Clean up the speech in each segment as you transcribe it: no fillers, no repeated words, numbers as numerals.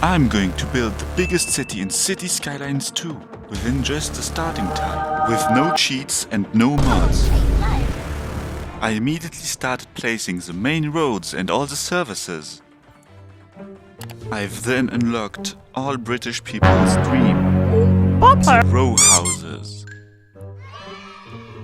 I'm going to build the biggest city in Skylines II within just the starting time, with no cheats and no mods. I immediately started placing the main roads and all the services. I've then unlocked all British people's dream, the row houses.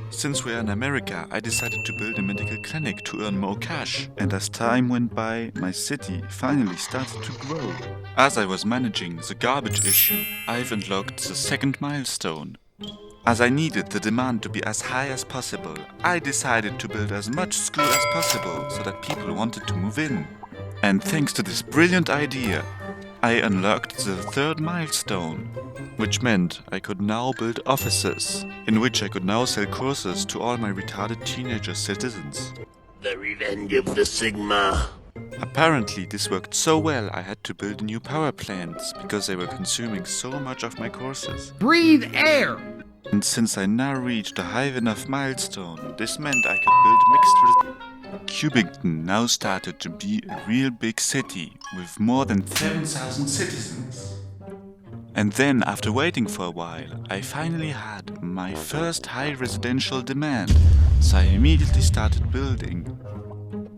Since we're in America, I decided to build a medical clinic to earn more cash, and as time went by, my city finally started to grow. As I was managing the garbage issue, I've unlocked the second milestone. As I needed the demand to be as high as possible, I decided to build as much school as possible so that people wanted to move in. And thanks to this brilliant idea, I unlocked the third milestone, which meant I could now build offices, in which I could now sell courses to all my retarded teenager citizens. The revenge of the Sigma. Apparently this worked so well I had to build new power plants because they were consuming so much of my courses. Breathe air! And since I now reached a high enough milestone, this meant I could build mixed Cubington now started to be a real big city with more than 7,000 citizens. And then, after waiting for a while, I finally had my first high residential demand, so I immediately started building.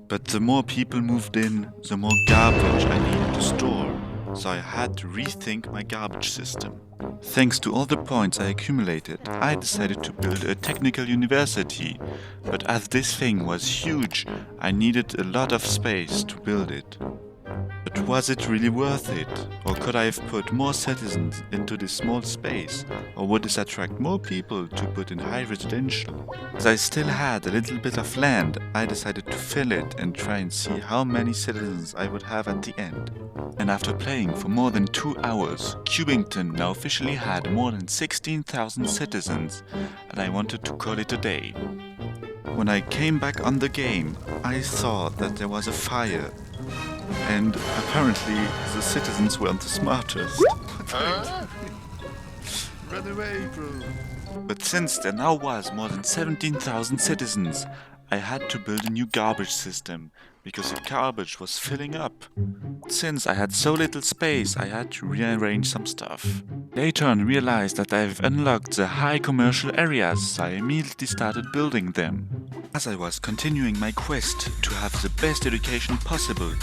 But the more people moved in, the more garbage I needed to store, so I had to rethink my garbage system. Thanks to all the points I accumulated, I decided to build a technical university, but as this thing was huge, I needed a lot of space to build it. But was it really worth it? Or could I have put more citizens into this small space? Or would this attract more people to put in high residential? As I still had a little bit of land, I decided to fill it and try and see how many citizens I would have at the end. And after playing for more than 2 hours, Cubington now officially had more than 16,000 citizens, and I wanted to call it a day. When I came back on the game, I saw that there was a fire. And apparently the citizens weren't the smartest. Run away, bro. But since there now was more than 17,000 citizens, I had to build a new garbage system, because the garbage was filling up. Since I had so little space, I had to rearrange some stuff. Later on realized that I've unlocked the high commercial areas, so I immediately started building them. As I was continuing my quest to have the best education possible,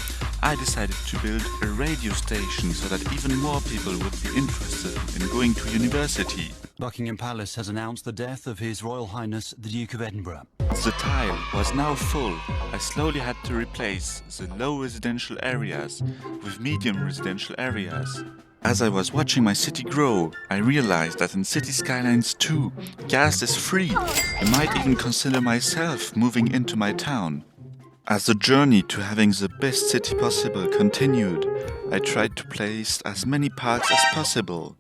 I decided to build a radio station so that even more people would be interested in going to university. Buckingham Palace has announced the death of His Royal Highness the Duke of Edinburgh. The tile was now full. I slowly had to replace the low residential areas with medium residential areas. As I was watching my city grow, I realized that in Skylines II, gas is free. I might even consider myself moving into my town. As the journey to having the best city possible continued, I tried to place as many parks as possible.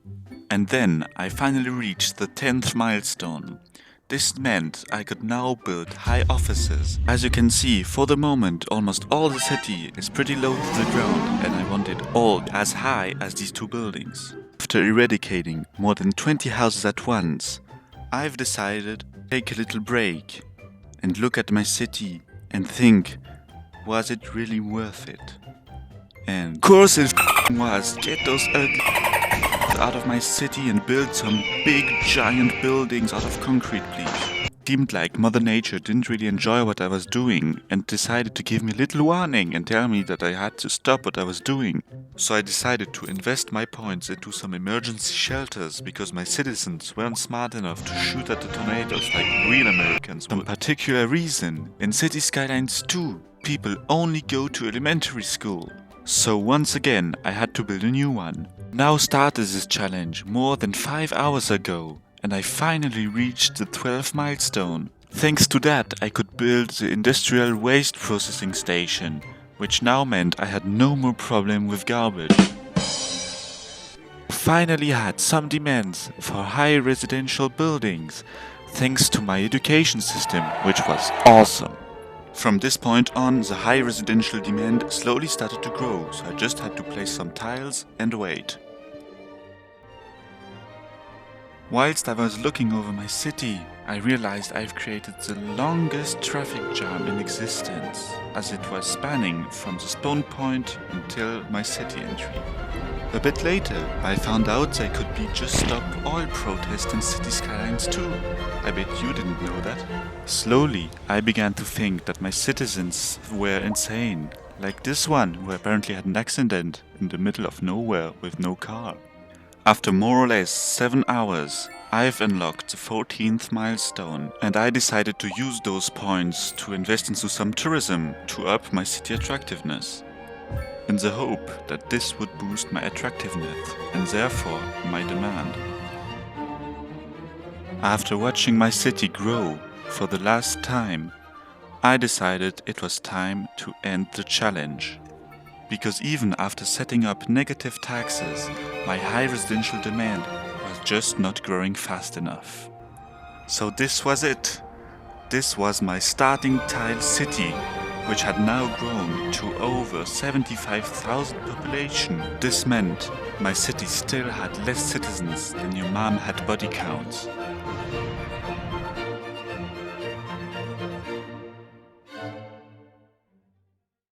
And then I finally reached the 10th milestone. This meant I could now build high offices. As you can see, for the moment almost all the city is pretty low to the ground, and I want it all as high as these two buildings. After eradicating more than 20 houses at once, I've decided to take a little break and look at my city and think, was it really worth it? And of course it was. Get those ugly out of my city and build some big giant buildings out of concrete, please. Seemed like Mother Nature didn't really enjoy what I was doing and decided to give me a little warning and tell me that I had to stop what I was doing. So I decided to invest my points into some emergency shelters because my citizens weren't smart enough to shoot at the tornadoes like real Americans would. For a particular reason, in Skylines II, people only go to elementary school. So once again, I had to build a new one. Now started this challenge more than 5 hours ago, and I finally reached the 12th milestone. Thanks to that, I could build the industrial waste processing station, which now meant I had no more problem with garbage. Finally had some demands for high residential buildings, thanks to my education system, which was awesome. From this point on, the high residential demand slowly started to grow, so I just had to place some tiles and wait. Whilst I was looking over my city, I realized I've created the longest traffic jam in existence, as it was spanning from the spawn point until my city entry. A bit later, I found out they could be just stop all protests in City Skylines II. I bet you didn't know that. Slowly, I began to think that my citizens were insane. Like this one, who apparently had an accident in the middle of nowhere with no car. After more or less 7 hours, I've unlocked the 14th milestone, and I decided to use those points to invest into some tourism to up my city attractiveness, in the hope that this would boost my attractiveness and therefore my demand. After watching my city grow for the last time, I decided it was time to end the challenge. Because even after setting up negative taxes, my high residential demand was just not growing fast enough. So this was it. This was my starting tile city, which had now grown to over 75,000 population. This meant my city still had less citizens than your mom had body count.